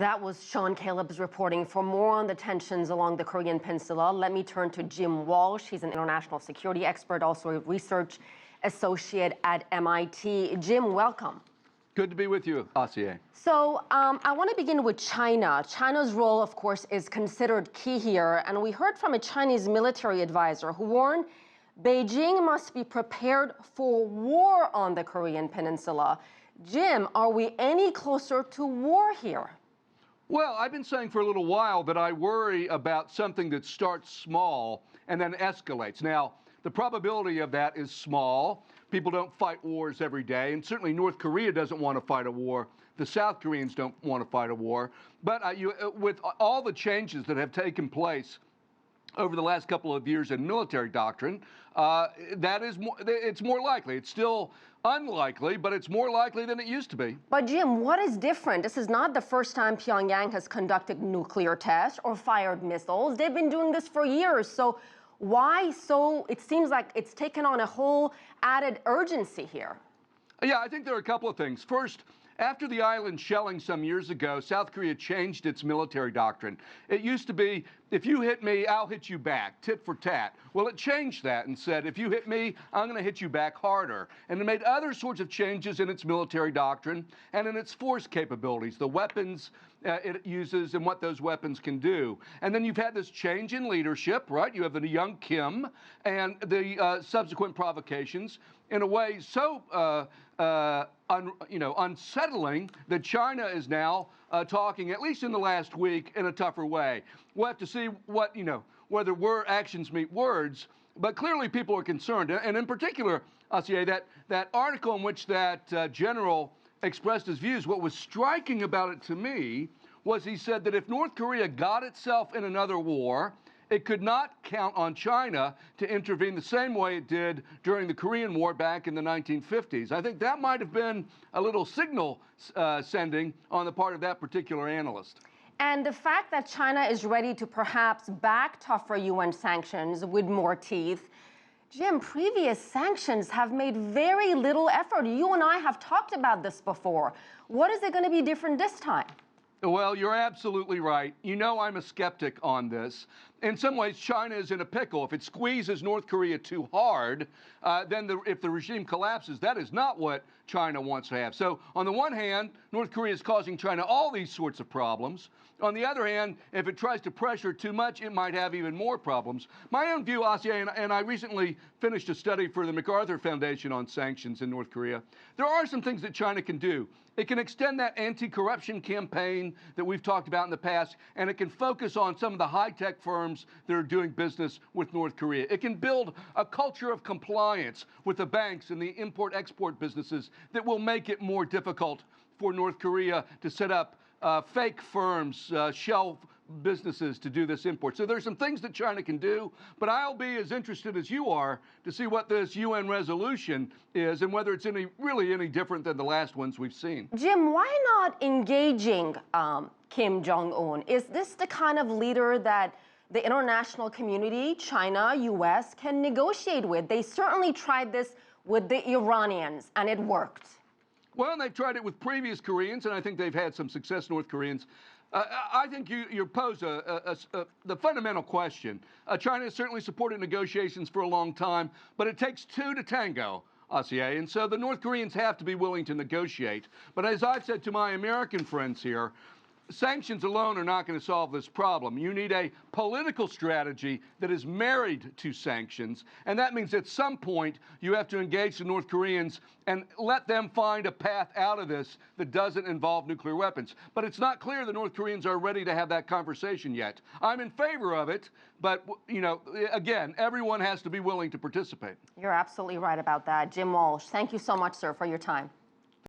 That was Sean Caleb's reporting. For more on the tensions along the Korean Peninsula, let me turn to Jim Walsh. He's an international security expert, also a research associate at MIT. Jim, welcome. Good to be with you, Asiye. So I want to begin with China. China's role, of course, is considered key here. And we heard from a Chinese military advisor who warned Beijing must be prepared for war on the Korean Peninsula. Jim, are we any closer to war here? Well, I've been saying for a little while that I worry about something that starts small and then escalates. Now, the probability of that is small. People don't fight wars every day, and certainly North Korea doesn't want to fight a war. The South Koreans don't want to fight a war. But with all the changes that have taken place over the last couple of years in military doctrine, it's more likely. It's still unlikely, but it's more likely than it used to be. But Jim, what is different? This is not the first time Pyongyang has conducted nuclear tests or fired missiles. They've been doing this for years. So why it seems like it's taken on a whole added urgency here? Yeah, I think there are a couple of things. First, after the island shelling some years ago, South Korea changed its military doctrine. It used to be, if you hit me, I'll hit you back, tit for tat. Well, it changed that and said, if you hit me, I'm going to hit you back harder. And it made other sorts of changes in its military doctrine and in its force capabilities, the weapons it uses and what those weapons can do. And then you've had this change in leadership, right? You have the young Kim and the subsequent provocations in a way so unsettling that China is now talking, at least in the last week, in a tougher way. We'll have to see whether actions meet words, but clearly people are concerned. And in particular, Asiye, that article in which that general expressed his views, what was striking about it to me was he said that if North Korea got itself in another war, it could not count on China to intervene the same way it did during the Korean War back in the 1950s. I think that might have been a little signal sending on the part of that particular analyst. And the fact that China is ready to perhaps back tougher UN sanctions with more teeth, Jim, previous sanctions have made very little effort. You and I have talked about this before. What is it going to be different this time? Well, you're absolutely right. You know I'm a skeptic on this. In some ways, China is in a pickle. If it squeezes North Korea too hard, then if the regime collapses, that is not what China wants to have. So on the one hand, North Korea is causing China all these sorts of problems. On the other hand, if it tries to pressure too much, it might have even more problems. My own view, Asiye, and I recently finished a study for the MacArthur Foundation on sanctions in North Korea. There are some things that China can do. It can extend that anti-corruption campaign that we've talked about in the past, and it can focus on some of the high-tech firms that are doing business with North Korea. It can build a culture of compliance with the banks and the import-export businesses that will make it more difficult for North Korea to set up fake firms, shell businesses to do this import. So there's some things that China can do, but I'll be as interested as you are to see what this UN resolution is and whether it's really any different than the last ones we've seen. Jim, why not engaging Kim Jong-un? Is this the kind of leader that the international community, China, US, can negotiate with? They certainly tried this with the Iranians, and it worked. Well, they've tried it with previous Koreans, and I think they've had some success, North Koreans. I think you pose the fundamental question. China has certainly supported negotiations for a long time, but it takes two to tango, Asiye, and so the North Koreans have to be willing to negotiate. But as I've said to my American friends here, sanctions alone are not going to solve this problem. You need a political strategy that is married to sanctions, and that means at some point you have to engage the North Koreans and let them find a path out of this that doesn't involve nuclear weapons. But it's not clear the North Koreans are ready to have that conversation yet. I'm in favor of it, but, again, everyone has to be willing to participate. You're absolutely right about that. Jim Walsh, thank you so much, sir, for your time.